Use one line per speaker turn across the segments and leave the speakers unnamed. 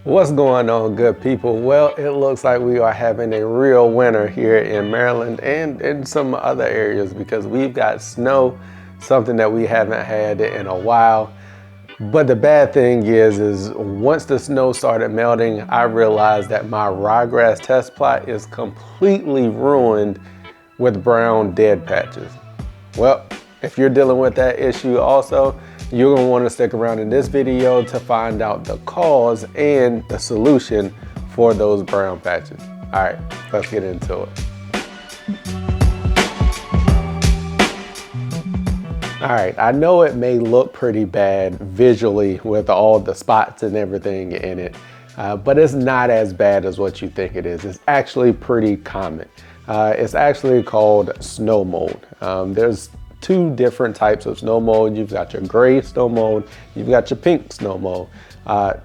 What's going on, good people? Well, it looks like we are having a real winter here in Maryland and in some other areas because we've got snow, something that we haven't had in a while. But the bad thing is once the snow started melting, I realized that my ryegrass test plot is completely ruined with brown dead patches. Well, if you're dealing with that issue also, you're gonna wanna stick around in this video to find out the cause and the solution for those brown patches. All right, let's get into it. All right, I know it may look pretty bad visually with all the spots and everything in it, but it's not as bad as what you think it is. It's actually pretty common. It's actually called snow mold. There's two different types of snow mold. You've got your gray snow mold, you've got your pink snow mold.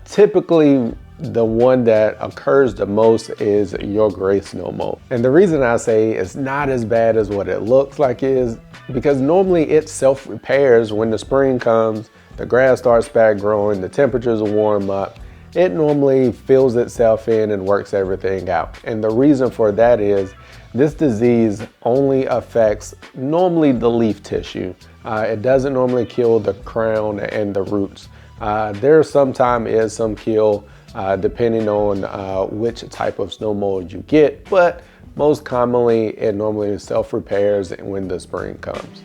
Typically, the one that occurs the most is your gray snow mold. And the reason I say it's not as bad as what it looks like is because normally it self-repairs when the spring comes, the grass starts back growing, the temperatures will warm up. It normally fills itself in and works everything out. And the reason for that is this disease only affects normally the leaf tissue. It doesn't normally kill the crown and the roots. There sometimes is some kill depending on which type of snow mold you get, but most commonly it normally self-repairs when the spring comes.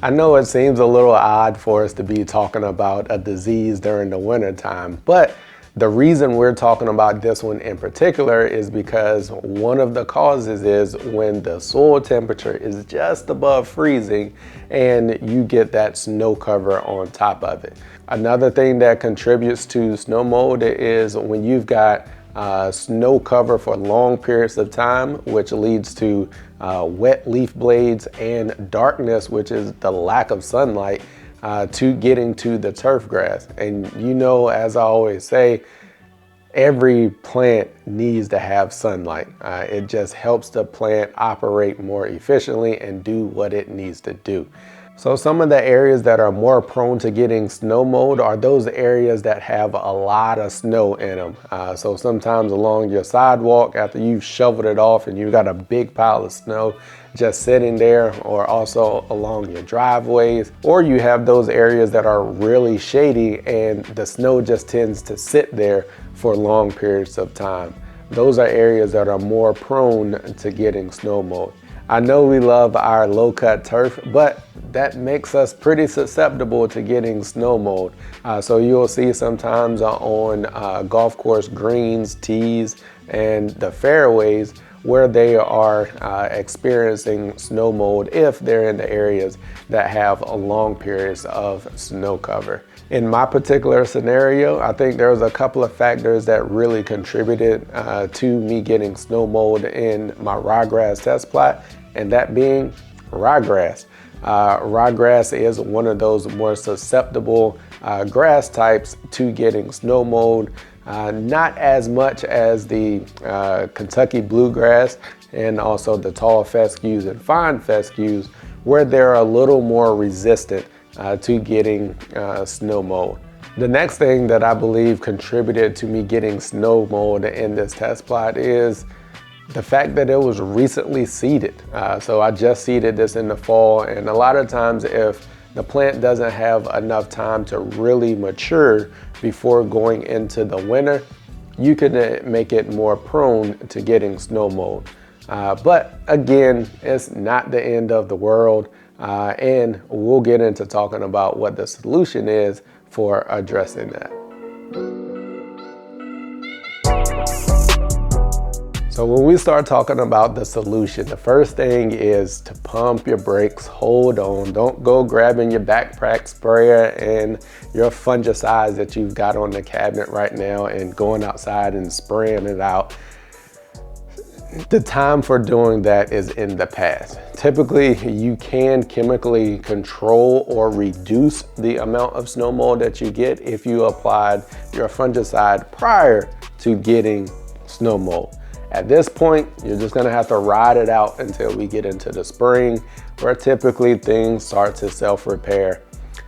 I know it seems a little odd for us to be talking about a disease during the winter time, but the reason we're talking about this one in particular is because one of the causes is when the soil temperature is just above freezing and you get that snow cover on top of it. Another thing that contributes to snow mold is when you've got snow cover for long periods of time, which leads to wet leaf blades and darkness, which is the lack of sunlight to getting to the turf grass. And you know, as I always say, every plant needs to have sunlight. It just helps the plant operate more efficiently and do what it needs to do. So some of the areas that are more prone to getting snow mold are those areas that have a lot of snow in them. So sometimes along your sidewalk after you've shoveled it off and you've got a big pile of snow just sitting there, or also along your driveways, or you have those areas that are really shady and the snow just tends to sit there for long periods of time. Those are areas that are more prone to getting snow mold. I know we love our low-cut turf, but that makes us pretty susceptible to getting snow mold. So you'll see sometimes on golf course greens, tees, and the fairways where they are experiencing snow mold if they're in the areas that have long periods of snow cover. In my particular scenario, I think there was a couple of factors that really contributed to me getting snow mold in my ryegrass test plot, and that being ryegrass. Ryegrass is one of those more susceptible grass types to getting snow mold. Not as much as the Kentucky bluegrass and also the tall fescues and fine fescues, where they're a little more resistant to getting snow mold. The next thing that I believe contributed to me getting snow mold in this test plot is the fact that it was recently seeded. So I just seeded this in the fall, and a lot of times if the plant doesn't have enough time to really mature before going into the winter, you can make it more prone to getting snow mold. But again, it's not the end of the world. And we'll get into talking about what the solution is for addressing that. So when we start talking about the solution, the first thing is to pump your brakes, hold on. Don't go grabbing your backpack sprayer and your fungicides that you've got on the cabinet right now and going outside and spraying it out. The time for doing that is in the past. Typically, you can chemically control or reduce the amount of snow mold that you get if you applied your fungicide prior to getting snow mold. At this point, you're just gonna have to ride it out until we get into the spring, where typically things start to self-repair.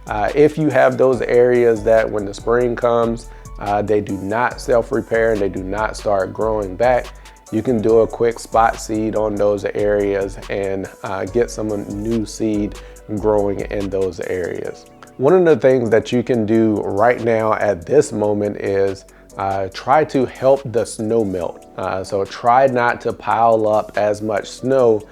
If you have those areas that when the spring comes, they do not self-repair and they do not start growing back, you can do a quick spot seed on those areas and get some new seed growing in those areas. One of the things that you can do right now at this moment is try to help the snow melt. So try not to pile up as much snow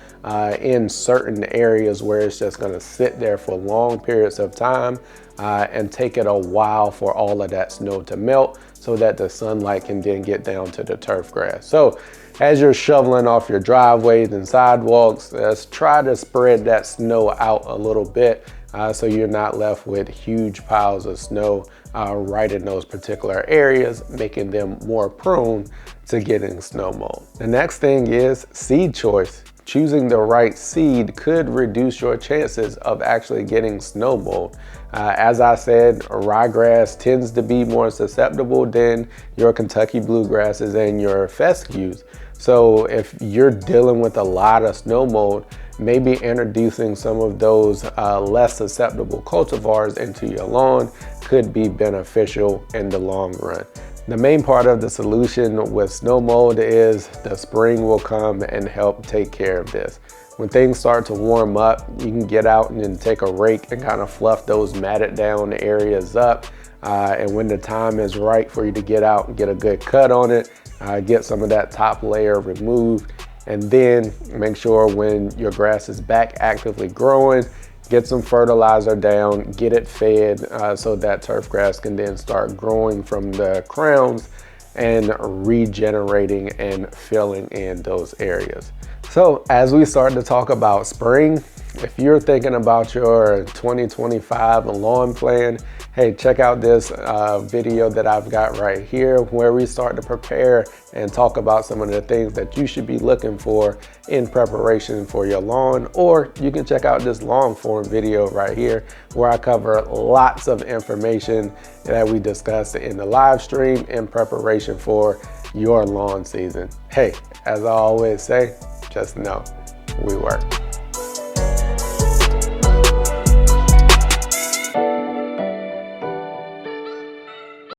in certain areas where it's just gonna sit there for long periods of time and take it a while for all of that snow to melt so that the sunlight can then get down to the turf grass. So as you're shoveling off your driveways and sidewalks, let's try to spread that snow out a little bit so you're not left with huge piles of snow right in those particular areas, making them more prone to getting snow mold. The next thing is seed choice. Choosing the right seed could reduce your chances of actually getting snow mold. As I said, ryegrass tends to be more susceptible than your Kentucky bluegrasses and your fescues. So if you're dealing with a lot of snow mold, maybe introducing some of those less susceptible cultivars into your lawn could be beneficial in the long run. The main part of the solution with snow mold is the spring will come and help take care of this. When things start to warm up, you can get out and then take a rake and kind of fluff those matted down areas up. And when the time is right for you to get out and get a good cut on it, get some of that top layer removed, and then make sure when your grass is back actively growing, get some fertilizer down, get it fed so that turf grass can then start growing from the crowns and regenerating and filling in those areas. So as we start to talk about spring, if you're thinking about your 2025 lawn plan, hey, check out this video that I've got right here where we start to prepare and talk about some of the things that you should be looking for in preparation for your lawn. Or you can check out this long form video right here where I cover lots of information that we discussed in the live stream in preparation for your lawn season. Hey, as I always say, just know we work.